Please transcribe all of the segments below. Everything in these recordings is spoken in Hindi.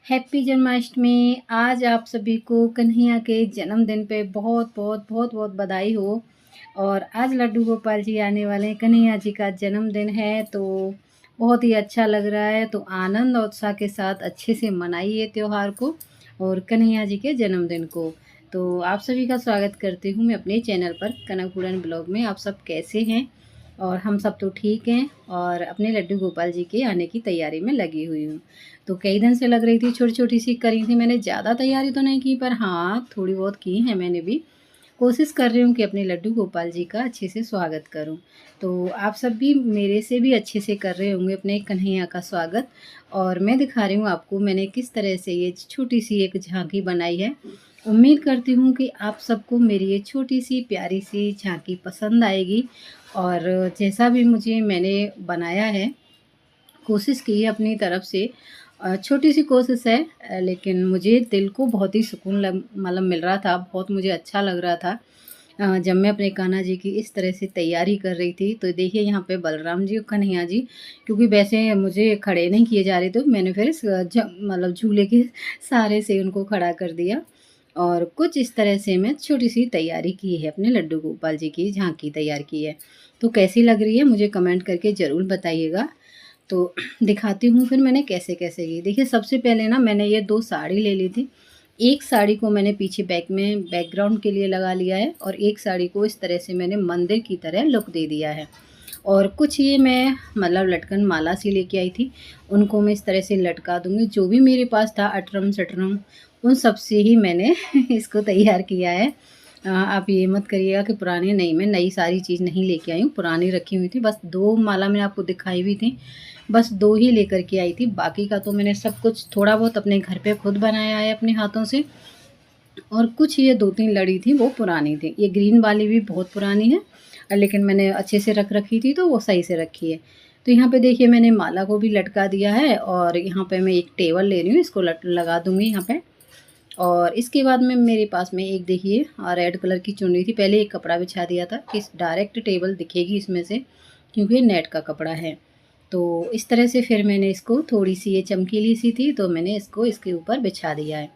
हैप्पी जन्माष्टमी। आज आप सभी को कन्हैया के जन्मदिन पे बहुत बहुत बहुत बहुत बधाई हो। और आज लड्डू गोपाल जी आने वाले हैं, कन्हैया जी का जन्मदिन है तो बहुत ही अच्छा लग रहा है। तो आनंद और उत्साह के साथ अच्छे से मनाइए त्योहार को और कन्हैया जी के जन्मदिन को। तो आप सभी का स्वागत करती हूँ मैं अपने चैनल पर कनक उड़न ब्लॉग में। आप सब कैसे हैं? और हम सब तो ठीक हैं और अपने लड्डू गोपाल जी के आने की तैयारी में लगी हुई हूँ। तो कई दिन से लग रही थी, छोटी छोटी सी करी थी मैंने, ज़्यादा तैयारी तो नहीं की पर हाँ थोड़ी बहुत की है मैंने भी। कोशिश कर रही हूँ कि अपने लड्डू गोपाल जी का अच्छे से स्वागत करूँ। तो आप सब भी मेरे से भी अच्छे से कर रहे होंगे अपने कन्हैया का स्वागत। और मैं दिखा रही हूँ आपको मैंने किस तरह से ये छोटी सी एक झांकी बनाई है। उम्मीद करती हूँ कि आप सबको मेरी ये छोटी सी प्यारी सी झांकी पसंद आएगी। और जैसा भी मैंने बनाया है, कोशिश की है अपनी तरफ से। छोटी सी कोशिश है, लेकिन मुझे दिल को बहुत ही सुकून मतलब मिल रहा था, बहुत मुझे अच्छा लग रहा था जब मैं अपने कान्हा जी की इस तरह से तैयारी कर रही थी। तो देखिए यहाँ पे बलराम जी और कन्हैया जी, क्योंकि वैसे मुझे खड़े नहीं किए जा रहे थे, मैंने फिर मतलब झूले के सहारे से उनको खड़ा कर दिया। और कुछ इस तरह से मैं छोटी सी तैयारी की है, अपने लड्डू गोपाल जी की झांकी तैयार की है। तो कैसी लग रही है मुझे कमेंट करके ज़रूर बताइएगा। तो दिखाती हूँ फिर मैंने कैसे कैसे की। देखिए सबसे पहले ना मैंने ये 2 साड़ी ले ली थी। एक साड़ी को मैंने पीछे बैक में बैकग्राउंड के लिए लगा लिया है और एक साड़ी को इस तरह से मैंने मंदिर की तरह लुक दे दिया है। और कुछ ये मैं मतलब लटकन माला सी लेके आई थी, उनको मैं इस तरह से लटका दूँगी। जो भी मेरे पास था अटरम-सटरम उन सब से ही मैंने इसको तैयार किया है। आप ये मत करिएगा कि पुरानी नहीं, मैं नई सारी चीज़ नहीं लेके आई हूँ, पुरानी रखी हुई थी। बस 2 माला मैंने आपको दिखाई हुई थी, बस 2 ही लेकर के आई थी। बाकी का तो मैंने सब कुछ थोड़ा बहुत अपने घर पे खुद बनाया है अपने हाथों से। और कुछ ये 2-3 लड़ी थी वो पुरानी थी। ये ग्रीन वाली भी बहुत पुरानी है, लेकिन मैंने अच्छे से रख रखी थी तो वो सही से रखी है। तो यहाँ पे देखिए मैंने माला को भी लटका दिया है और यहाँ पे मैं एक टेबल ले रही हूँ, इसको लगा दूँगी यहाँ पे। और इसके बाद में मेरे पास में एक देखिए रेड कलर की चुन्नी थी। पहले एक कपड़ा बिछा दिया था कि डायरेक्ट टेबल दिखेगी इसमें से, क्योंकि ये नेट का कपड़ा है। तो इस तरह से फिर मैंने इसको, थोड़ी सी ये चमकीली सी थी तो मैंने इसको इसके ऊपर बिछा दिया है।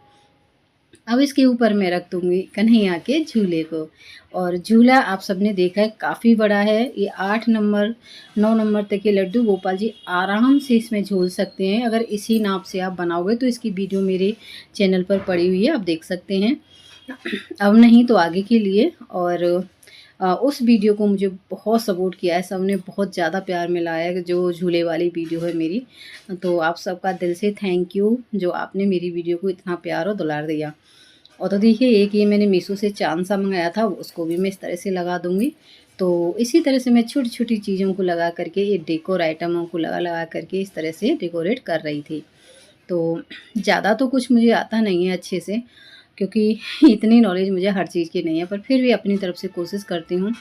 अब इसके ऊपर मैं रख दूँगी कन्हैया के झूले को। और झूला आप सबने देखा है काफ़ी बड़ा है। ये 8 नंबर 9 नंबर तक के लड्डू गोपाल जी आराम से इसमें झूल सकते हैं। अगर इसी नाप से आप बनाओगे तो इसकी वीडियो मेरे चैनल पर पड़ी हुई है, आप देख सकते हैं। अब नहीं तो आगे के लिए। और उस वीडियो को मुझे बहुत सपोर्ट किया है, सबने बहुत ज़्यादा प्यार मिला है जो झूले वाली वीडियो है मेरी। तो आप सबका दिल से थैंक यू जो आपने मेरी वीडियो को इतना प्यार और दुलार दिया। और तो देखिए एक ये मैंने मीशो से चाँद सा मंगाया था, उसको भी मैं इस तरह से लगा दूँगी। तो इसी तरह से मैं छोटी-छोटी चीज़ों को लगा करके, ये डेकोर आइटमों को लगा-लगा करके इस तरह से डेकोरेट कर रही थी। तो ज़्यादा तो कुछ मुझे आता नहीं है अच्छे से, क्योंकि इतनी नॉलेज मुझे हर चीज़ की नहीं है, पर फिर भी अपनी तरफ से कोशिश करती हूँ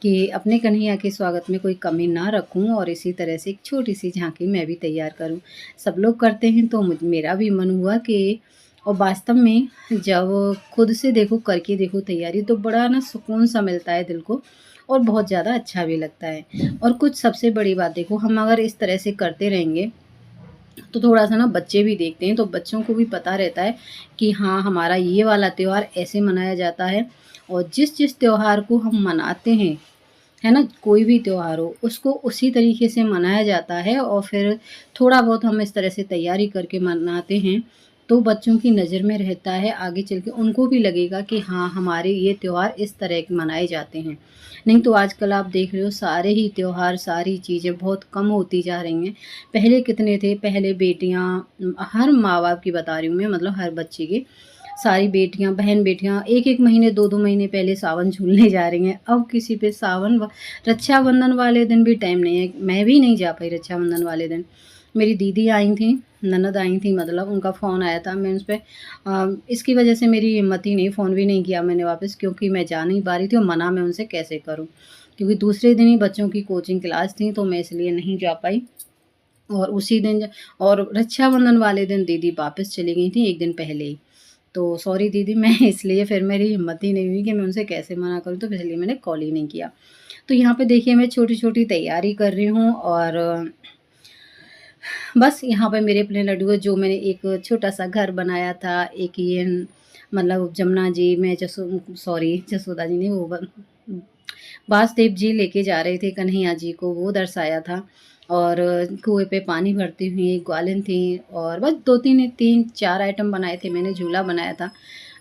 कि अपने कन्हैया के स्वागत में कोई कमी ना रखूँ और इसी तरह से एक छोटी-सी झांकी मैं भी तैयार करूँ। सब लोग करते हैं तो मेरा भी मन हुआ कि, और वास्तव में जब खुद से देखो, करके देखो तैयारी, तो बड़ा ना सुकून सा मिलता है दिल को और बहुत ज़्यादा अच्छा भी लगता है। और कुछ सबसे बड़ी बात देखो, हम अगर इस तरह से करते रहेंगे तो थोड़ा-सा ना बच्चे भी देखते हैं, तो बच्चों को भी पता रहता है कि हाँ, हमारा ये वाला त्योहार ऐसे मनाया जाता है। और जिस-जिस त्योहार को हम मनाते हैं, है ना? कोई भी त्योहार हो, उसको उसी तरीके से मनाया जाता है। और फिर थोड़ा बहुत हम इस तरह से तैयारी करके मनाते हैं, तो बच्चों की नज़र में रहता है, आगे चल के उनको भी लगेगा कि हाँ, हमारे ये त्योहार इस तरह के मनाए जाते हैं। नहीं तो आजकल आप देख रहे हो सारे ही त्योहार, सारी चीज़ें बहुत कम होती जा रही हैं। पहले कितने थे, पहले बेटियाँ, हर माँ-बाप की बता रही हूँ मैं, मतलब हर बच्चे की, सारी बेटियाँ, बहन-बेटियाँ 1-1 महीने, 2-2 महीने पहले सावन झूलने जा रही हैं। अब किसी पे सावन व रक्षाबंधन वाले दिन भी टाइम नहीं है। मैं भी नहीं जा पाई रक्षाबंधन वाले दिन। मेरी दीदी आई थीं, ननद आई थीं, मतलब उनका फ़ोन आया था, मैं उस पे इसकी वजह से मेरी हिम्मत ही नहीं, फ़ोन भी नहीं किया मैंने वापस, क्योंकि मैं जा नहीं पा रही थी और मना मैं उनसे कैसे करूँ? क्योंकि दूसरे दिन ही बच्चों की कोचिंग क्लास थी, तो मैं इसलिए नहीं जा पाई। और उसी दिन और रक्षाबंधन वाले दिन दीदी वापस चली गई थीं 1 दिन पहले ही। तो सॉरी दीदी, मैं इसलिए फिर मेरी हिम्मत ही नहीं हुई कि मैं उनसे कैसे मना करूँ, तो इसलिए मैंने कॉल ही नहीं किया। तो यहाँ पे देखिए मैं छोटी-छोटी तैयारी कर रही हूँ। और बस यहाँ पे मेरे अपने लड्डू जो मैंने एक छोटा-सा घर बनाया था, एक ये मतलब जमुना जी में जसोदा जी नहीं, वो वासुदेव जी लेके जा रहे थे कन्हैया जी को, वो दर्शाया था। और कुएँ पे पानी भरती हुई ग्वालिन थी, और बस 3-4 आइटम बनाए थे मैंने, झूला बनाया था।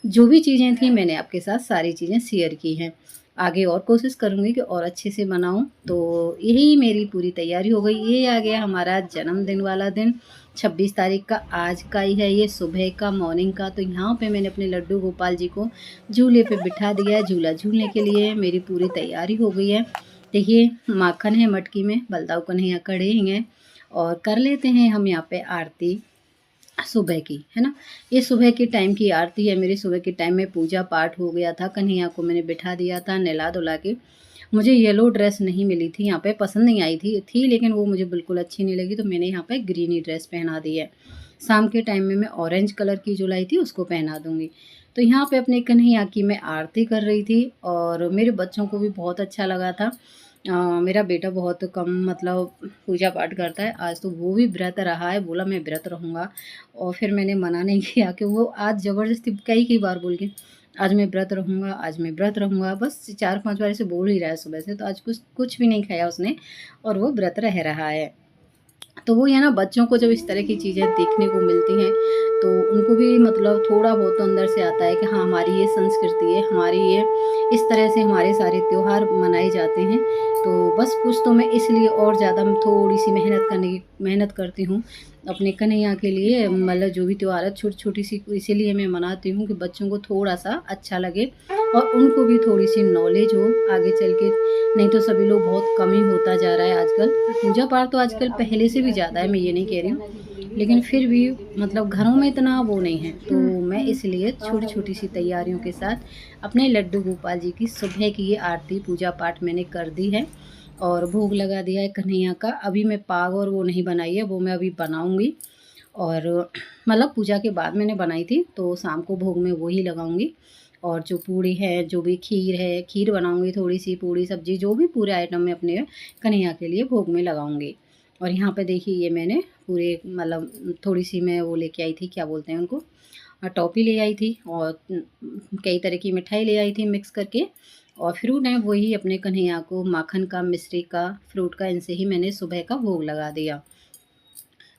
जो भी चीज़ें थी मैंने आपके साथ सारी चीज़ें शेयर की हैं। आगे और कोशिश करूँगी कि और अच्छे से बनाऊँ। तो यही मेरी पूरी तैयारी हो गई। ये आ गया हमारा जन्मदिन वाला दिन, 26 तारीख का आज का ही है, ये सुबह का मॉर्निंग का। तो यहाँ पे मैंने अपने लड्डू गोपाल जी को झूले पे बिठा दिया है, झूला झूलने के लिए मेरी पूरी तैयारी हो गई है। देखिए माखन है मटकी में, बलदाऊ कन्हैया खड़े ही हैं, और कर लेते हैं हम यहाँ पे आरती सुबह की, है ना। ये सुबह के टाइम की आरती है मेरी। सुबह के टाइम में पूजा पाठ हो गया था, कन्हैया को मैंने बिठा दिया था नहला धुला के। मुझे येलो ड्रेस नहीं मिली थी यहाँ पे, पसंद नहीं आई थी लेकिन वो मुझे बिल्कुल अच्छी नहीं लगी, तो मैंने यहाँ पे ग्रीन ही ड्रेस पहना दी है। शाम के टाइम में मैं ऑरेंज कलर की जो लाई थी उसको पहना दूँगी। तो यहाँ पे अपने कन्हैया की मैं आरती कर रही थी, और मेरे बच्चों को भी बहुत अच्छा लगा था। मेरा बेटा बहुत कम मतलब पूजा पाठ करता है, आज तो वो भी व्रत रहा है, बोला मैं व्रत रहूँगा। और फिर मैंने मना नहीं किया कि वो आज ज़बरदस्ती कई बार बोल के, आज मैं व्रत रहूँगा, आज मैं व्रत रहूँगा, बस 4-5 बार ऐसे बोल ही रहा है सुबह से। तो आज कुछ कुछ भी नहीं खाया उसने, और वो व्रत रह रहा है। तो वो है ना, बच्चों को जब इस तरह की चीज़ें देखने को मिलती हैं, तो उनको भी मतलब थोड़ा बहुत तो अंदर से आता है कि हाँ, हमारी ये संस्कृति है, हमारी ये इस तरह से हमारे सारे त्योहार मनाए जाते हैं। तो बस कुछ तो मैं इसलिए और ज़्यादा थोड़ी-सी मेहनत करती हूँ अपने कन्हैया के लिए। मतलब जो भी त्योहार है छोटी-छोटी सी इसीलिए मैं मनाती हूँ कि बच्चों को थोड़ा-सा अच्छा लगे, और उनको भी थोड़ी-सी नॉलेज हो आगे चल के। नहीं तो सभी लोग बहुत कम ही होता जा रहा है आजकल। पूजा पाठ तो आजकल पहले से भी ज़्यादा है, मैं ये नहीं कह रही हूँ, लेकिन फिर भी मतलब घरों में इतना वो नहीं है। तो मैं इसलिए छोटी-छोटी सी तैयारियों के साथ अपने लड्डू गोपाल जी की सुबह की ये आरती पूजा पाठ मैंने कर दी है, और भोग लगा दिया है कन्हैया का। अभी मैं पाग और वो नहीं बनाई है, वो मैं अभी बनाऊँगी। और मतलब पूजा के बाद मैंने बनाई थी, तो शाम को भोग में वही लगाऊँगी। और जो पूड़ी है, जो भी खीर है, खीर बनाऊँगी, थोड़ी-सी पूड़ी सब्ज़ी, जो भी पूरे आइटम मैं अपने कन्हैया के लिए भोग में लगाऊँगी। और यहाँ पे देखिए ये मैंने पूरे मतलब थोड़ी-सी मैं वो लेके आई थी, क्या बोलते हैं उनको, टॉफ़ी ले आई थी, और कई तरह की मिठाई ले आई थी मिक्स करके। और फ्रूट है वही अपने कन्हैया को माखन का, मिश्री का, फ्रूट का, इनसे ही मैंने सुबह का भोग लगा दिया।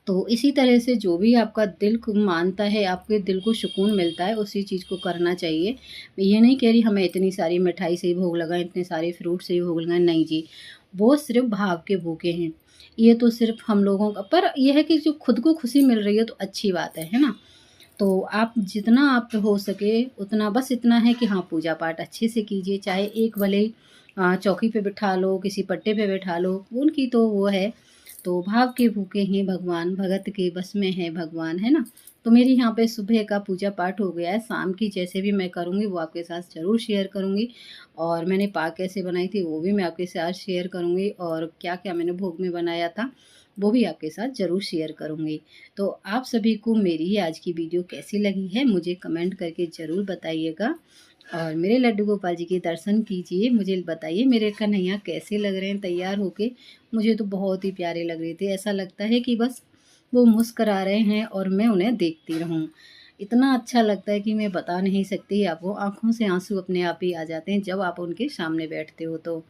तो इसी तरह से जो भी आपका दिल को मानता है, आपके दिल को सुकून मिलता है, उसी चीज़ को करना चाहिए। मैं ये नहीं कह रही हमें इतनी सारी मिठाई से ही भोग लगाएँ, इतने सारे फ्रूट से ही भोग लगाएँ, नहीं जी। वो सिर्फ़ भाव के भूखे हैं। ये तो सिर्फ़ हम लोगों का, पर ये है कि जो खुद को खुशी मिल रही है तो अच्छी बात है ना? तो आप जितना आप पे हो सके उतना, बस इतना है कि हाँ, पूजा पाठ अच्छे से कीजिए, चाहे एक भले ही चौकी पे बिठा लो, किसी पट्टे पे बिठा लो, उनकी तो वो है। तो भाव के भूखे हैं भगवान, भगत के बस में है भगवान, है ना। तो मेरी यहाँ पे सुबह का पूजा पाठ हो गया है, शाम की जैसे भी मैं करूँगी वो आपके साथ ज़रूर शेयर करूँगी। और मैंने पाक कैसे बनाई थी वो भी मैं आपके साथ शेयर करूँगी, और क्या क्या मैंने भोग में बनाया था वो भी आपके साथ ज़रूर शेयर करूँगी। तो आप सभी को मेरी ये आज की वीडियो कैसी लगी है मुझे कमेंट करके ज़रूर बताइएगा, और मेरे लड्डू गोपाल जी के दर्शन कीजिए, मुझे बताइए मेरे कन्हैया कैसे लग रहे हैं तैयार होके। मुझे तो बहुत ही प्यारे लग रहे थे, ऐसा लगता है कि बस वो मुस्कुरा रहे हैं और मैं उन्हें देखती रहूं। इतना अच्छा लगता है कि मैं बता नहीं सकती आपको, आँखों से आंसू अपने आप ही आ जाते हैं जब आप उनके सामने बैठते हो तो।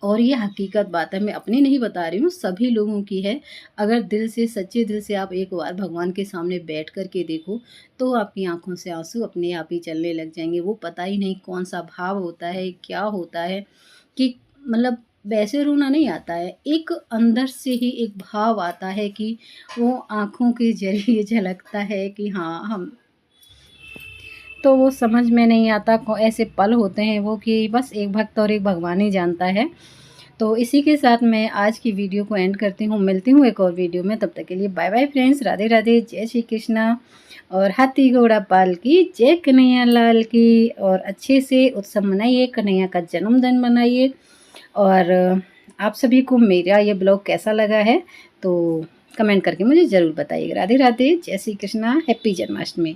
और ये हकीकत बात है, मैं अपनी नहीं बता रही हूँ, सभी लोगों की है। अगर दिल से, सच्चे दिल से आप एक बार भगवान के सामने बैठ कर के देखो, तो आपकी आँखों से आँसू अपने आप ही चलने लग जाएँगे। वो पता ही नहीं कौन-सा भाव होता है, क्या होता है कि मतलब वैसे रोना नहीं आता है, एक अंदर से ही एक भाव आता है कि वो आँखों के ज़रिए झलकता है कि हाँ, हम तो वो समझ में नहीं आता, ऐसे पल होते हैं वो कि बस एक भक्त और एक भगवान ही जानता है। तो इसी के साथ मैं आज की वीडियो को एंड करती हूँ, मिलती हूँ एक और वीडियो में, तब तक के लिए bye bye friends, Radhe Radhe, जय श्री कृष्णा, और हाथी घोड़ा पाल की जय, कन्हैया लाल की। और अच्छे से उत्सव मनाइए, कन्हैया का जन्मदिन मनाइए। और आप सभी को मेरा ये ब्लॉग कैसा लगा है तो कमेंट करके मुझे ज़रूर बताइएगा। राधे राधे, जय श्री कृष्णा, हैप्पी जन्माष्टमी।